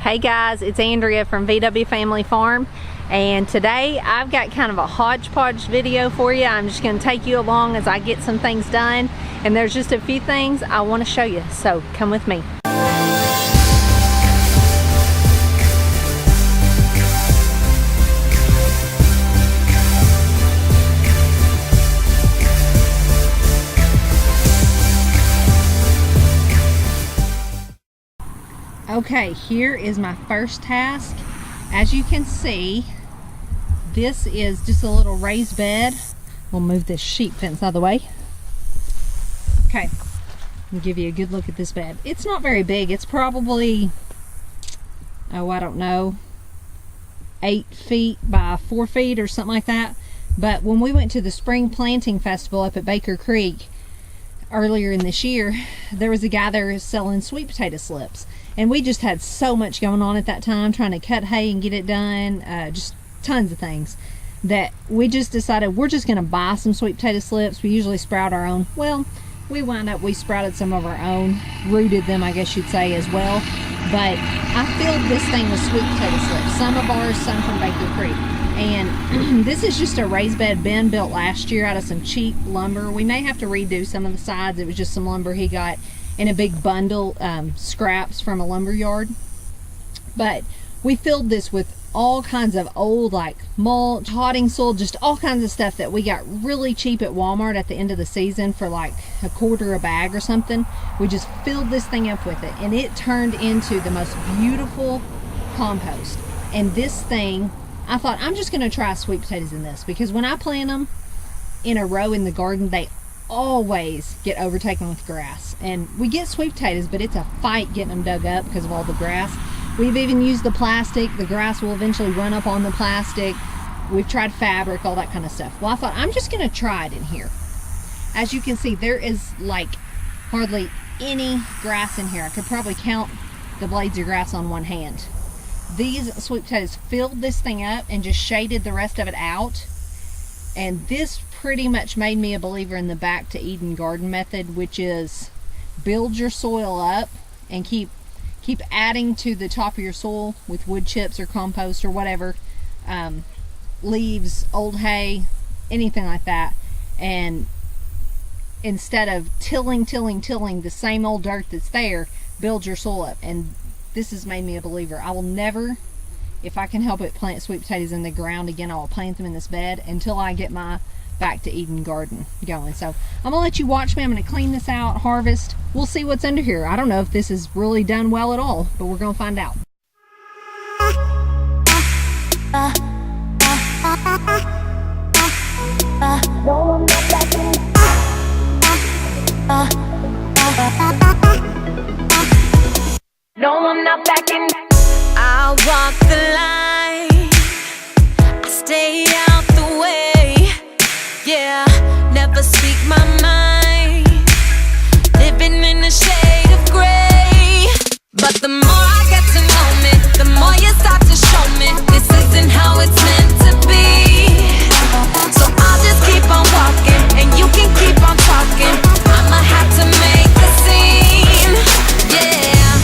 Hey guys, it's Andrea from VW Family Farm, and today I've got kind of a hodgepodge video for you. I'm just going to take you along as I get some things done, and there's just a few things I want to show you, so come with me. Okay, here is my first task. As you can see, this is just a little raised bed. We'll move this sheep fence out of the way. Okay, I'll give you a good look at this bed. It's not very big. It's probably, oh, I don't know, 8 feet by 4 feet or something like that. But when we went to the spring planting festival up at Baker Creek earlier in this year, there was a guy there selling sweet potato slips. And we just had so much going on at that time, trying to cut hay and get it done, just tons of things, that we just decided we're just going to buy some sweet potato slips. We usually sprout our own. Well, we sprouted some of our own, rooted them, I guess you'd say, as well. But I filled this thing with sweet potato slips, some of ours, some from Baker Creek. And this is just a raised bed Ben built last year out of some cheap lumber. We may have to redo some of the sides. It was just some lumber he got in a big bundle, scraps from a lumber yard. But we filled this with all kinds of old, like mulch, potting soil, just all kinds of stuff that we got really cheap at Walmart at the end of the season for like $1/4 a bag or something. We just filled this thing up with it, and it turned into the most beautiful compost. And this thing, I thought, I'm just gonna try sweet potatoes in this, because when I plant them in a row in the garden, they always get overtaken with grass. And we get sweet potatoes, but it's a fight getting them dug up because of all the grass. We've even used the plastic. The grass will eventually run up on the plastic. We've tried fabric, all that kind of stuff. Well, I thought, I'm just going to try it in here. As you can see, there is like hardly any grass in here. I could probably count the blades of grass on one hand. These sweet potatoes filled this thing up and just shaded the rest of it out. And this pretty much made me a believer in the back to Eden garden method, which is build your soil up and keep adding to the top of your soil with wood chips or compost or whatever, leaves, old hay, anything like that. And instead of tilling the same old dirt that's there, build your soil up. And this has made me a believer. I will never, if I can help it, plant sweet potatoes in the ground again. I will plant them in this bed until I get my back to Eden garden going. So I'm gonna let you watch me. I'm gonna clean this out, harvest. We'll see what's under here. I don't know if this is really done well at all, but we're gonna find out. No, I'm not backing. I walk the line, I stay out the way, yeah, never speak my mind, living in a shade of gray. But the more I get to know me, the more you start to show me this isn't how it's meant to be. So I'll just keep on walking, and you can keep on talking. I'ma have to make a scene, yeah.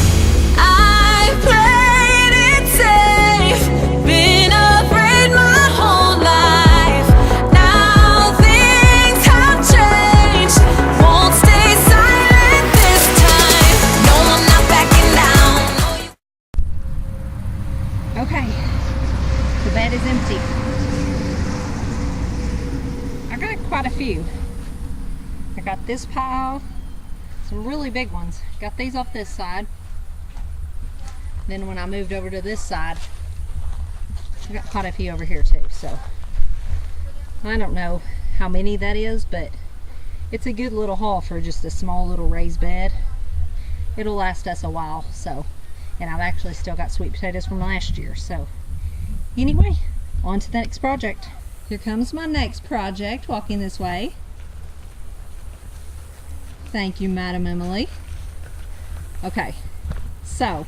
I played it safe, been afraid my whole life. Now things have changed, won't stay silent this time. No, I'm not backing down. Okay, the bed is empty. I got quite a few. I got this pile, some really big ones. Got these off this side. Then when I moved over to this side, I got quite a few over here too. So I don't know how many that is, but it's a good little haul for just a small little raised bed. It'll last us a while. So, and I've actually still got sweet potatoes from last year. So anyway, on to the next project. Here comes my next project, walking this way. Thank you, Madam Emily. Okay, so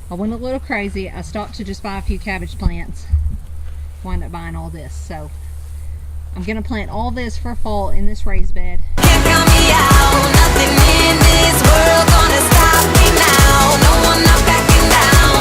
I went a little crazy. I stopped to just buy a few cabbage plants. Wound up buying all this. So I'm gonna plant all this for fall in this raised bed. Can't count me out, nothing in this world gonna stop me now. No, I'm not backing down.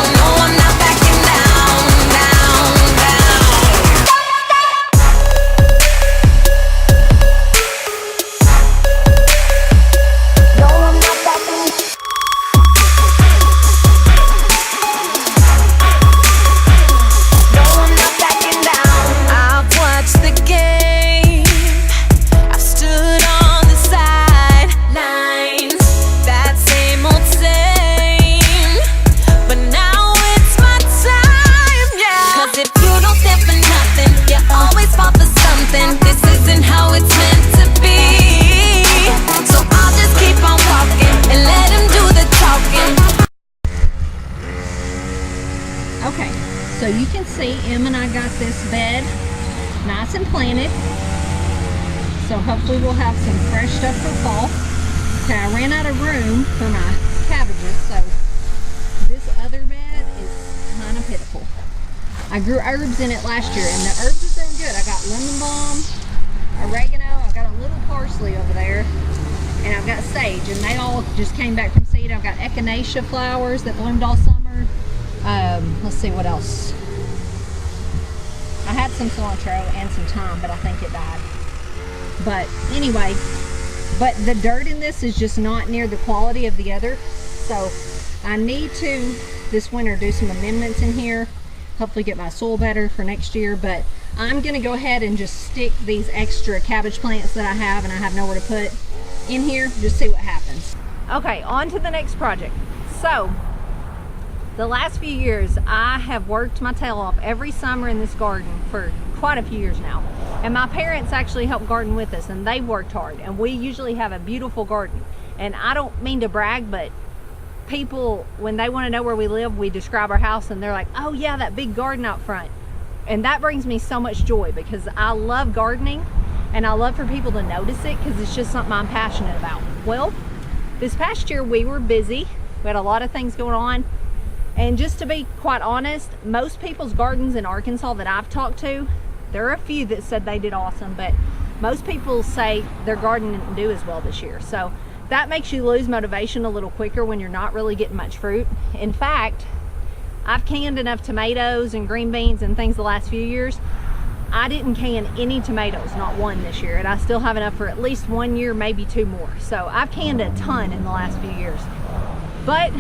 Okay, so you can see Em and I got this bed nice and planted. So hopefully we'll have some fresh stuff for fall. Okay, I ran out of room for my cabbages, so this other bed is kind of pitiful. I grew herbs in it last year, and the herbs are growing good. I got lemon balm, oregano, I've got a little parsley over there, and I've got sage, and they all just came back from seed. I've got echinacea flowers that bloomed all summer. Let's see what else. I had some cilantro and some thyme, but I think it died. But anyway, but the dirt in this is just not near the quality of the other, so I need to this winter do some amendments in here, hopefully get my soil better for next year. But I'm gonna go ahead and just stick these extra cabbage plants that I have and I have nowhere to put in here, just see what happens. Okay, on to the next project. So the last few years I have worked my tail off every summer in this garden for quite a few years now, and my parents actually help garden with us, and they worked hard, and we usually have a beautiful garden. And I don't mean to brag, but people, when they want to know where we live, we describe our house and they're like, oh yeah, that big garden out front. And that brings me so much joy, because I love gardening and I love for people to notice it, because it's just something I'm passionate about. Well, this past year we were busy, we had a lot of things going on, and just to be quite honest, most people's gardens in Arkansas that I've talked to, there are a few that said they did awesome, but most people say their garden didn't do as well this year. So that makes you lose motivation a little quicker when you're not really getting much fruit. In fact, I've canned enough tomatoes and green beans and things the last few years. I didn't can any tomatoes, not one this year, and I still have enough for at least 1 year, maybe 2 more. So I've canned a ton in the last few years, but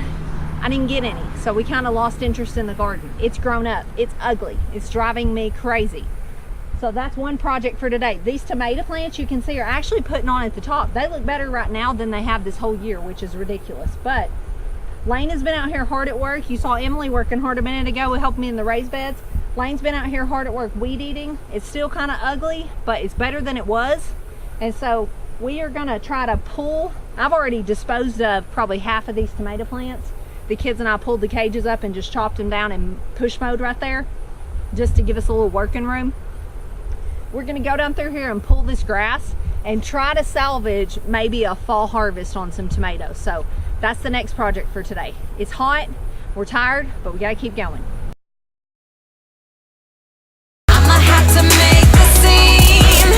I didn't get any. So we kind of lost interest in the garden. It's grown up, it's ugly, it's driving me crazy. So that's one project for today. These tomato plants you can see are actually putting on at the top. They look better right now than they have this whole year, which is ridiculous. But Lane has been out here hard at work. You saw Emily working hard a minute ago with helping me in the raised beds. Lane's been out here hard at work weed eating. It's still kind of ugly, but it's better than it was. And so we are gonna try to pull, I've already disposed of probably half of these tomato plants. The kids and I pulled the cages up and just chopped them down in push mode right there, just to give us a little working room. We're gonna go down through here and pull this grass and try to salvage maybe a fall harvest on some tomatoes. So that's the next project for today. It's hot, we're tired, but we gotta keep going. I'ma have to make the scene.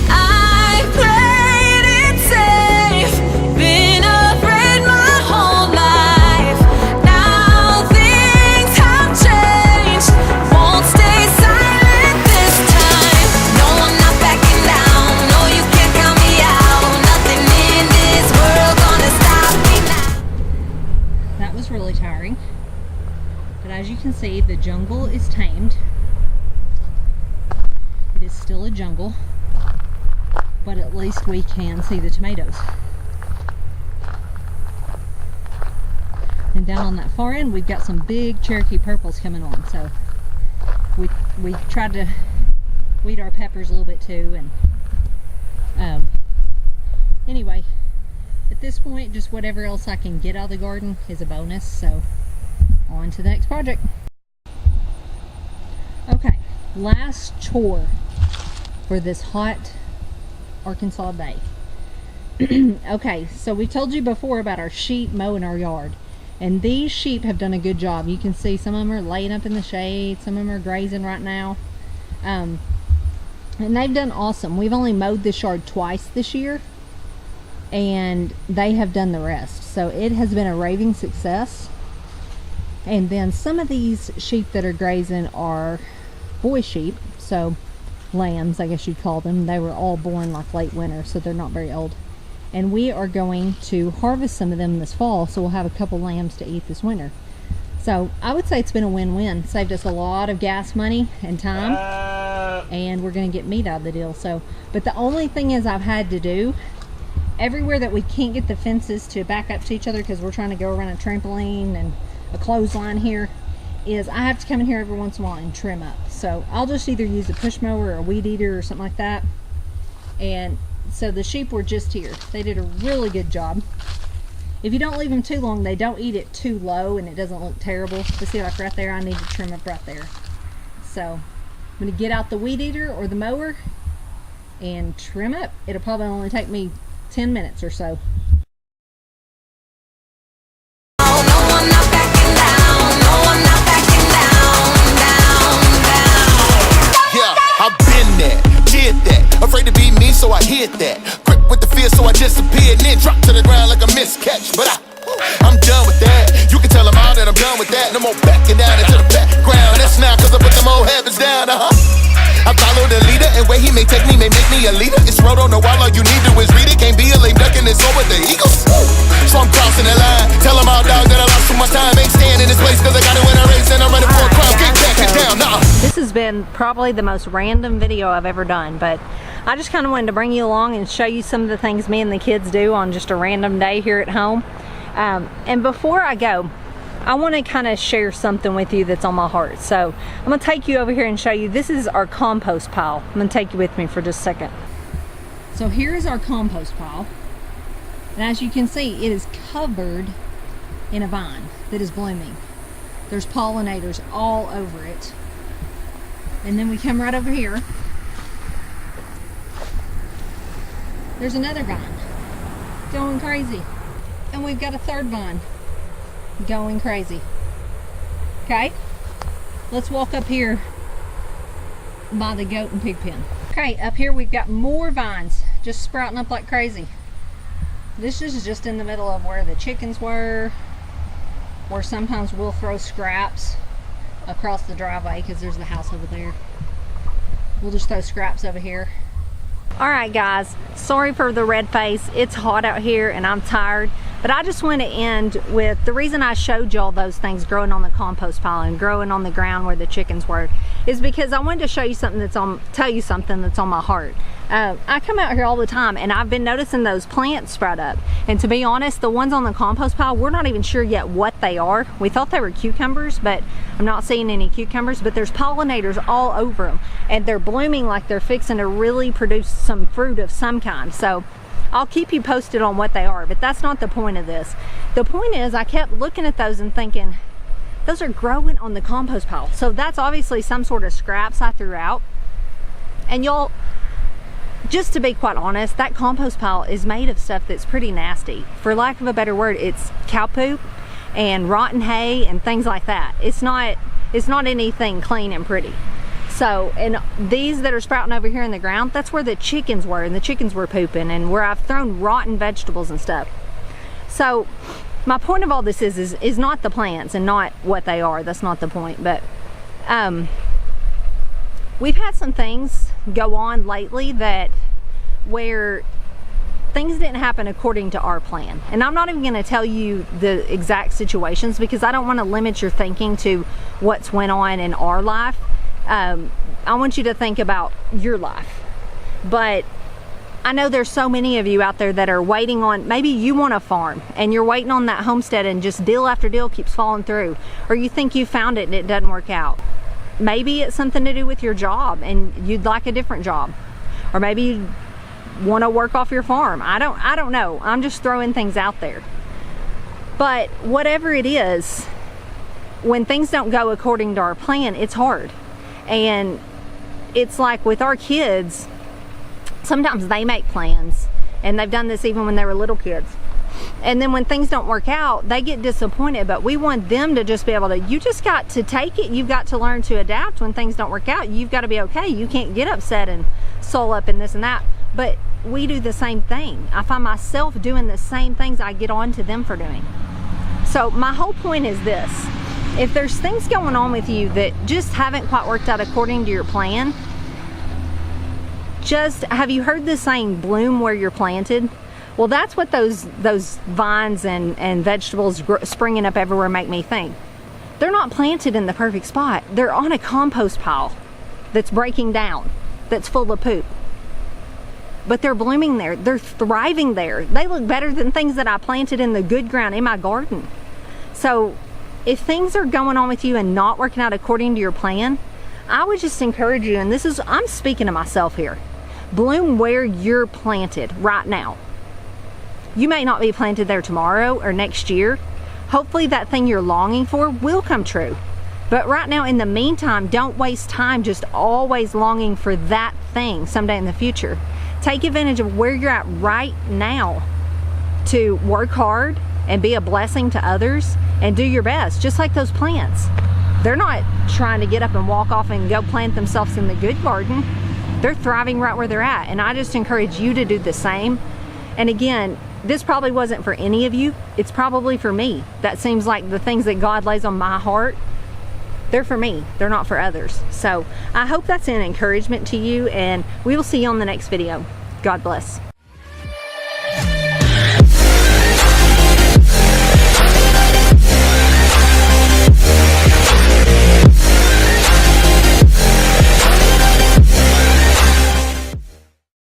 I played it safe, been afraid my whole life. Now things have changed, won't stay silent this time. No, I'm not backing down, no, you can't count me out. Nothing in this world gonna stop me now. That was really tiring. But as you can see, the jungle is tamed. It is still a jungle, but at least we can see the tomatoes. And down on that far end, we've got some big Cherokee purples coming on. So we tried to weed our peppers a little bit too. And anyway, at this point, just whatever else I can get out of the garden is a bonus. So on to the next project. Okay, last chore for this hot Arkansas day. Okay, so we told you before about our sheep mowing our yard, and these sheep have done a good job. You can see some of them are laying up in the shade, some of them are grazing right now, and they've done awesome. We've only mowed this yard twice this year, and they have done the rest. So it has been a raving success. And then some of these sheep that are grazing are boy sheep, so lambs, I guess you'd call them. They were all born like late winter, so they're not very old. And we are going to harvest some of them this fall, so we'll have a couple lambs to eat this winter. So I would say it's been a win-win. Saved us a lot of gas money and time, and we're going to get meat out of the deal. So, but the only thing is I've had to do, everywhere that we can't get the fences to back up to each other because we're trying to go around a trampoline and a clothesline here, is I have to come in here every once in a while and trim up. So I'll just either use a push mower or a weed eater or something like that. And so the sheep were just here. They did a really good job. If you don't leave them too long, they don't eat it too low and it doesn't look terrible. But see, like right there, I need to trim up right there. So I'm gonna get out the weed eater or the mower and trim up. It'll probably only take me 10 minutes or so. I've been there, did that. Afraid to be me, so I hid that. Quick with the fear, so I disappeared. Then dropped to the ground like a miscatch. But I'm done with that. You can tell them all that I'm done with that. No more backing down into the background. That's now, cause I put them old habits down, I follow the leader, and where he may take me may make me a leader. It's road on the wall, all you need to is read it. Can't be a lame duck in this hole with the Eagles. So I'm crossing the line. Tell them all, dog, that I lost so much time. Ain't staying in this place, cause I got to win a race, and I'm ready for a crown. Can't back it down, nah. This has been probably the most random video I've ever done, but I just kind of wanted to bring you along and show you some of the things me and the kids do on just a random day here at home. And before I go, I want to kind of share something with you that's on my heart. So I'm going to take you over here and show you. This is our compost pile. I'm going to take you with me for just a second. So here is our compost pile. And as you can see, it is covered in a vine that is blooming. There's pollinators all over it. And then we come right over here. There's another vine going crazy. And we've got a third vine going crazy. Okay, let's walk up here by the goat and pig pen. Okay, up here we've got more vines just sprouting up like crazy. This is just in the middle of where the chickens were, where sometimes we'll throw scraps across the driveway because there's the house over there. We'll just throw scraps over here. Alright guys, sorry for the red face. It's hot out here and I'm tired. But I just want to end with the reason I showed y'all those things growing on the compost pile and growing on the ground where the chickens were is because I wanted to show you something tell you something that's on my heart. I come out here all the time and I've been noticing those plants sprout up. And to be honest, the ones on the compost pile, we're not even sure yet what they are. We thought they were cucumbers, but I'm not seeing any cucumbers, but there's pollinators all over them. And they're blooming like they're fixing to really produce some fruit of some kind. So I'll keep you posted on what they are, but that's not the point of this. The point is I kept looking at those and thinking, those are growing on the compost pile. So that's obviously some sort of scraps I threw out. And y'all, just to be quite honest, that compost pile is made of stuff that's pretty nasty. For lack of a better word, it's cow poop and rotten hay and things like that. It's not anything clean and pretty. So, and these that are sprouting over here in the ground, that's where the chickens were, and the chickens were pooping, and where I've thrown rotten vegetables and stuff. So my point of all this is not the plants and not what they are. That's not the point. But we've had some things go on lately that where things didn't happen according to our plan. And I'm not even going to tell you the exact situations because I don't want to limit your thinking to what's went on in our life. I want you to think about your life. But I know there's so many of you out there that are waiting on, maybe you want a farm and you're waiting on that homestead and just deal after deal keeps falling through. Or you think you found it and it doesn't work out. Maybe it's something to do with your job and you'd like a different job. Or maybe you want to work off your farm. I don't know. I'm just throwing things out there. But whatever it is, when things don't go according to our plan, it's hard. And it's like with our kids, sometimes they make plans, and they've done this even when they were little kids. And then when things don't work out, they get disappointed, but we want them to just be able to, you just got to take it. You've got to learn to adapt when things don't work out. You've got to be okay. You can't get upset and soul up and this and that. But we do the same thing. I find myself doing the same things I get on to them for doing. So my whole point is this. If there's things going on with you that just haven't quite worked out according to your plan, just, have you heard this saying, bloom where you're planted? Well, that's what those vines and vegetables springing up everywhere make me think. They're not planted in the perfect spot. They're on a compost pile that's breaking down, that's full of poop. But they're blooming there. They're thriving there. They look better than things that I planted in the good ground in my garden. So if things are going on with you and not working out according to your plan, I would just encourage you, and I'm speaking to myself here, bloom where you're planted right now. You may not be planted there tomorrow or next year. Hopefully that thing you're longing for will come true. But right now, in the meantime, don't waste time just always longing for that thing someday in the future. Take advantage of where you're at right now to work hard and be a blessing to others and do your best, just like those plants. They're not trying to get up and walk off and go plant themselves in the good garden. They're thriving right where they're at, and I just encourage you to do the same. And again, this probably wasn't for any of you. It's probably for me. That seems like the things that God lays on my heart, they're for me. They're not for others. So I hope that's an encouragement to you, and we will see you on the next video. God bless.